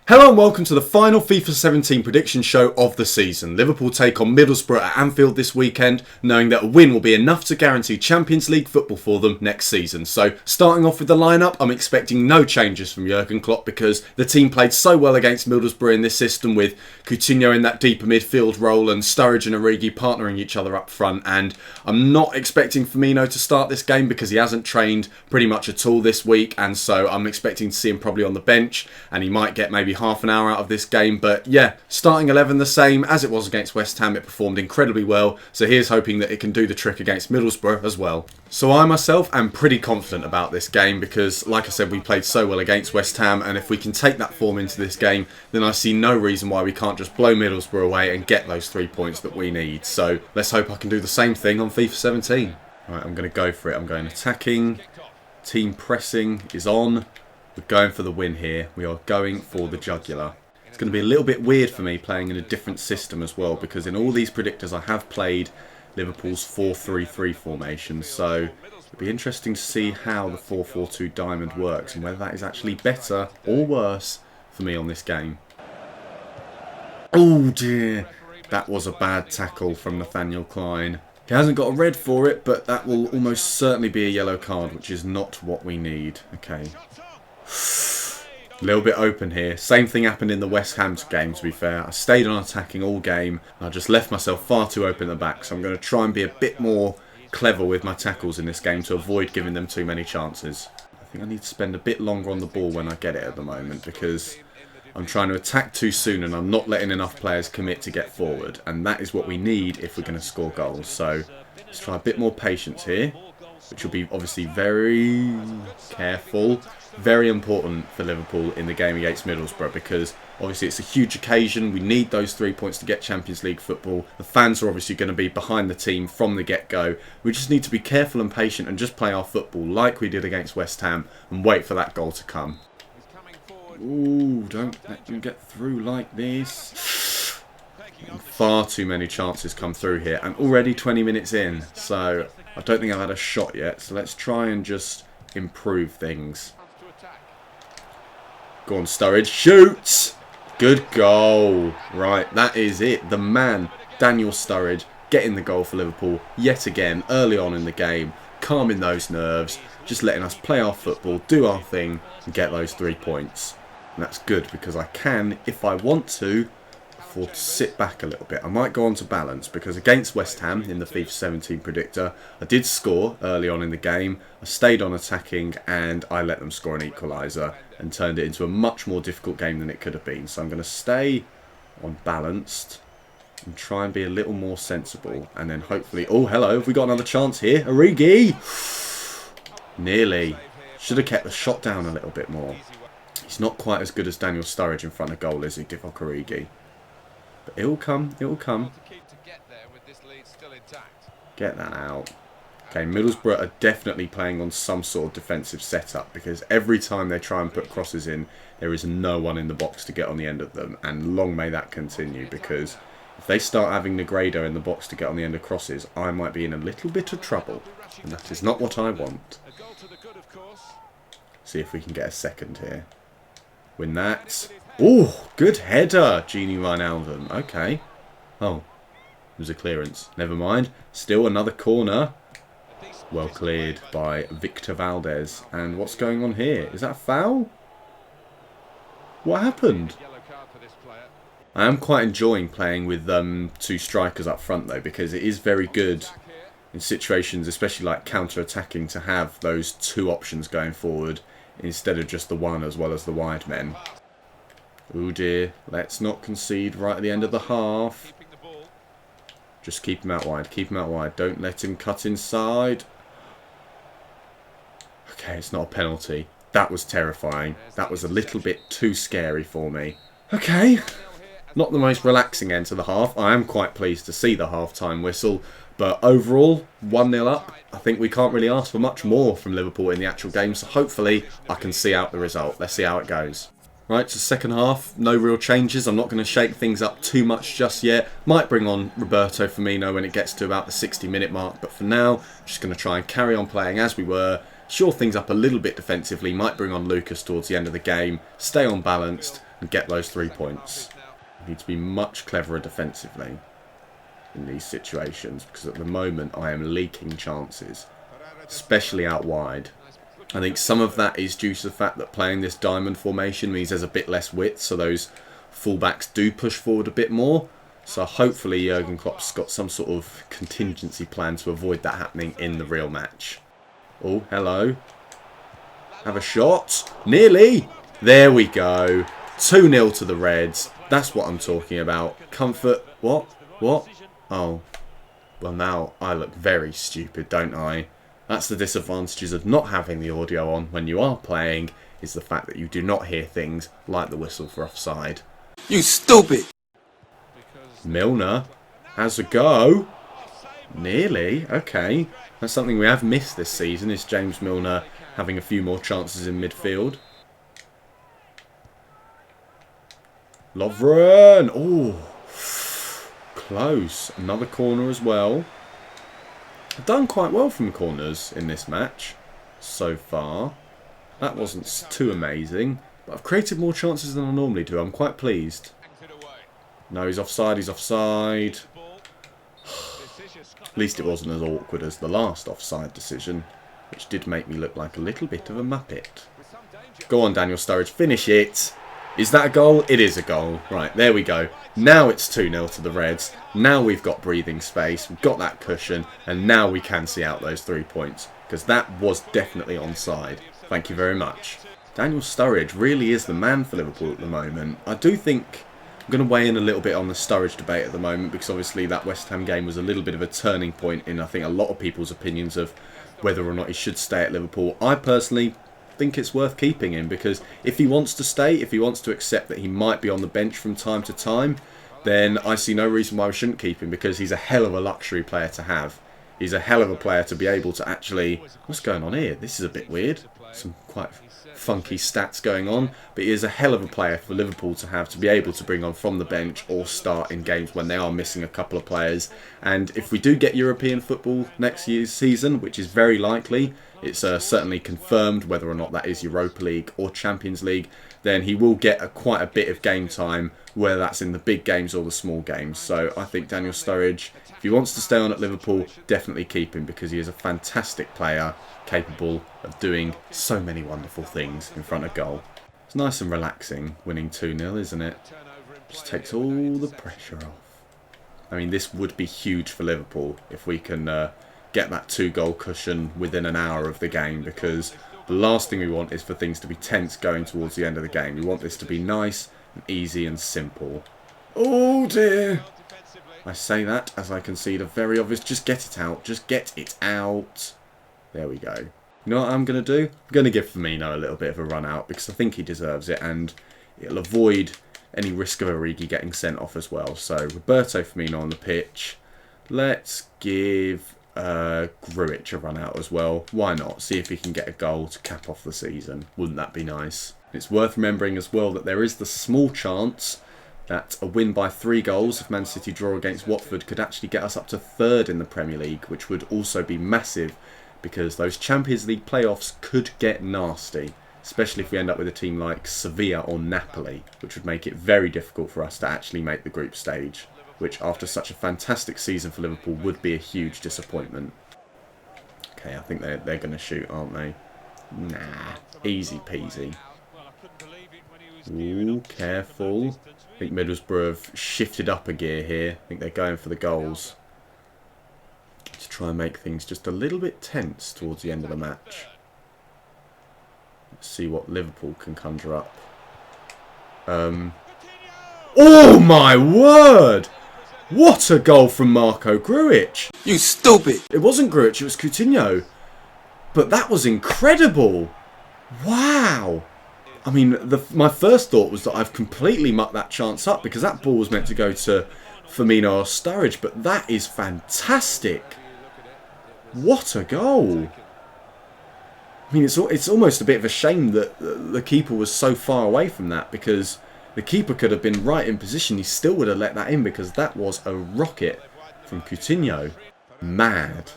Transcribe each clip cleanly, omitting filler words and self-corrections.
Hello and welcome to the final FIFA 17 prediction show of the season. Liverpool take on Middlesbrough at Anfield this weekend, knowing that a win will be enough to guarantee Champions League football for them next season. So, starting off with the lineup, I'm expecting no changes from Jurgen Klopp because the team played so well against Middlesbrough in this system with Coutinho in that deeper midfield role and Sturridge and Origi partnering each other up front. And I'm not expecting Firmino to start this game because he hasn't trained pretty much at all this week, and so I'm expecting to see him probably on the bench, and he might get maybe half an hour out of this game. But yeah, starting 11 the same as it was against West Ham. It performed incredibly well, so here's hoping that it can do the trick against Middlesbrough as well. So I myself am pretty confident about this game because, like I said, we played so well against West Ham, and if we can take that form into this game, then I see no reason why we can't just blow Middlesbrough away and get those 3 points that we need. So let's hope I can do the same thing on FIFA 17. Right, I'm going to go for it. I'm going attacking. Team pressing is on. We're going for the win here. We are going for the jugular. It's going to be a little bit weird for me playing in a different system as well, because in all these predictors I have played Liverpool's 4-3-3 formation, so it'll be interesting to see how the 4-4-2 diamond works and whether that is actually better or worse for me on this game. Oh dear, that was a bad tackle from Nathaniel Klein. He hasn't got a red for it, but that will almost certainly be a yellow card, which is not what we need. Okay. A little bit open here. Same thing happened in the West Ham game, to be fair. I stayed on attacking all game. I just left myself far too open at the back, so I'm going to try and be a bit more clever with my tackles in this game to avoid giving them too many chances. I think I need to spend a bit longer on the ball when I get it at the moment, because I'm trying to attack too soon and I'm not letting enough players commit to get forward, and that is what we need if we're going to score goals. So let's try a bit more patience here, which will be obviously very careful, very important for Liverpool in the game against Middlesbrough, because obviously it's a huge occasion. We need those 3 points to get Champions League football. The fans are obviously going to be behind the team from the get-go. We just need to be careful and patient and just play our football like we did against West Ham and wait for that goal to come. Ooh, don't let them get through like this. Far too many chances come through here, and already 20 minutes in, so I don't think I've had a shot yet. So let's try and just improve things. Go on, Sturridge. Shoots! Good goal. Right, that is it. The man, Daniel Sturridge, getting the goal for Liverpool yet again early on in the game, calming those nerves, just letting us play our football, do our thing, and get those 3 points. And that's good because I can, if I want to, afford to sit back a little bit. I might go on to balance because against West Ham in the FIFA 17 predictor, I did score early on in the game. I stayed on attacking and I let them score an equaliser and turned it into a much more difficult game than it could have been. So I'm going to stay on balanced and try and be a little more sensible, and then hopefully... Oh, hello, have we got another chance here? Origi! Nearly. Should have kept the shot down a little bit more. He's not quite as good as Daniel Sturridge in front of goal, is he, Divock Origi? But it will come, it will come. Get that out. Okay, Middlesbrough are definitely playing on some sort of defensive setup, because every time they try and put crosses in, there is no one in the box to get on the end of them. And long may that continue, because if they start having Negredo in the box to get on the end of crosses, I might be in a little bit of trouble. And that is not what I want. See if we can get a second here. Win that. Oh, good header, Gini Wijnaldum. Okay. Oh, it was a clearance. Never mind. Still another corner. Well cleared by Victor Valdez. And what's going on here? Is that a foul? What happened? I am quite enjoying playing with 2 strikers up front though, because it is very good in situations, especially like counter-attacking, to have those 2 options going forward instead of just the one as well as the wide men. Oh dear, let's not concede right at the end of the half. Just keep him out wide, keep him out wide. Don't let him cut inside. Okay, it's not a penalty. That was terrifying. That was a little bit too scary for me. Okay, not the most relaxing end to the half. I am quite pleased to see the half-time whistle. But overall, 1-0 up. I think we can't really ask for much more from Liverpool in the actual game. So hopefully I can see out the result. Let's see how it goes. Right, so second half, no real changes. I'm not going to shake things up too much just yet. Might bring on Roberto Firmino when it gets to about the 60-minute mark. But for now, I'm just going to try and carry on playing as we were. shore things up a little bit defensively, might bring on Lucas towards the end of the game, stay on balanced and get those 3 points. We need to be much cleverer defensively in these situations because at the moment I am leaking chances, especially out wide. I think some of that is due to the fact that playing this diamond formation means there's a bit less width, so those fullbacks do push forward a bit more. So hopefully Jurgen Klopp's got some sort of contingency plan to avoid that happening in the real match. Oh, hello. Have a shot. Nearly. There we go. 2-0 to the Reds. That's what I'm talking about. Comfort. What? What? Oh. Well, now I look very stupid, don't I? That's the disadvantages of not having the audio on when you are playing, is the fact that you do not hear things like the whistle for offside. You stupid! Milner has a go. Nearly. Okay. That's something we have missed this season, is James Milner having a few more chances in midfield. Lovren. Oh. Close. Another corner as well. I've done quite well from corners in this match so far. That wasn't too amazing, but I've created more chances than I normally do. I'm quite pleased. No, he's offside, he's offside. At least it wasn't as awkward as the last offside decision, which did make me look like a little bit of a muppet. Go on, Daniel Sturridge, finish it. Is that a goal? It is a goal. Right, there we go. Now it's 2-0 to the Reds. Now we've got breathing space. We've got that cushion. And now we can see out those 3 points. Because that was definitely onside. Thank you very much. Daniel Sturridge really is the man for Liverpool at the moment. I do think I'm going to weigh in a little bit on the Sturridge debate at the moment. Because obviously that West Ham game was a little bit of a turning point in, I think, a lot of people's opinions of whether or not he should stay at Liverpool. I personally think it's worth keeping him, because if he wants to stay, if he wants to accept that he might be on the bench from time to time, then I see no reason why we shouldn't keep him, because he's a hell of a luxury player to have. He's a hell of a player to be able to actually... What's going on here? This is a bit weird. Some quite funky stats going on, but he is a hell of a player for Liverpool to have, to be able to bring on from the bench or start in games when they are missing a couple of players. And if we do get European football next year's season, which is very likely, it's certainly confirmed whether or not that is Europa League or Champions League, then he will get quite a bit of game time, whether that's in the big games or the small games. So I think Daniel Sturridge, if he wants to stay on at Liverpool, definitely keep him, because he is a fantastic player, capable of doing so many wonderful things in front of goal. It's nice and relaxing winning 2-0, isn't it? Just takes all the pressure off. I mean, this would be huge for Liverpool if we can get that 2-goal cushion within an hour of the game, because the last thing we want is for things to be tense going towards the end of the game. We want this to be nice and easy and simple. Oh dear! I say that as I concede a very obvious, just get it out, just get it out. There we go. You know what I'm going to do? I'm going to give Firmino a little bit of a run out, because I think he deserves it, and it'll avoid any risk of Origi getting sent off as well. So Roberto Firmino on the pitch. Let's give Grujic a run out as well. Why not? See if he can get a goal to cap off the season. Wouldn't that be nice? It's worth remembering as well that there is the small chance that a win by 3 goals if Man City draw against Watford could actually get us up to 3rd in the Premier League, which would also be massive, because those Champions League playoffs could get nasty, especially if we end up with a team like Sevilla or Napoli, which would make it very difficult for us to actually make the group stage, which after such a fantastic season for Liverpool would be a huge disappointment. Okay, I think they're going to shoot, aren't they? Nah, easy peasy. Ooh, careful. I think Middlesbrough have shifted up a gear here. I think they're going for the goals to try and make things just a little bit tense towards the end of the match. Let's see what Liverpool can conjure up. Oh my word! What a goal from Marco Grujic! You stupid! It wasn't Grujic, it was Coutinho. But that was incredible! Wow! I mean, my first thought was that I've completely mucked that chance up, because that ball was meant to go to Firmino or Sturridge, but that is fantastic! What a goal! I mean, it's almost a bit of a shame that the keeper was so far away from that, because the keeper could have been right in position. He still would have let that in, because that was a rocket from Coutinho. Mad.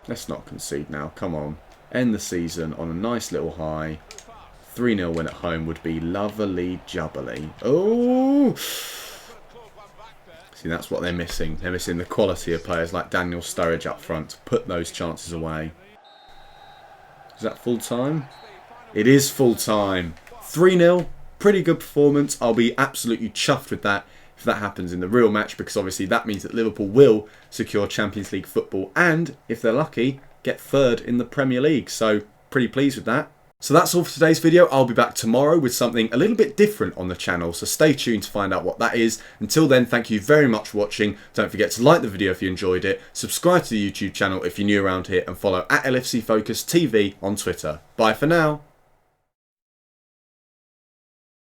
Let's not concede now. Come on. end the season on a nice little high. 3-0 win at home would be lovely jubbly. Oh! See, that's what they're missing. They're missing the quality of players like Daniel Sturridge up front to put those chances away. Is that full time? It is full time. 3-0. Pretty good performance. I'll be absolutely chuffed with that if that happens in the real match, because obviously that means that Liverpool will secure Champions League football and, if they're lucky, get third in the Premier League. So, pretty pleased with that. So that's all for today's video. I'll be back tomorrow with something a little bit different on the channel, so stay tuned to find out what that is. Until then, thank you very much for watching. Don't forget to like the video if you enjoyed it, subscribe to the YouTube channel if you're new around here, and follow at LFC Focus TV on Twitter. Bye for now.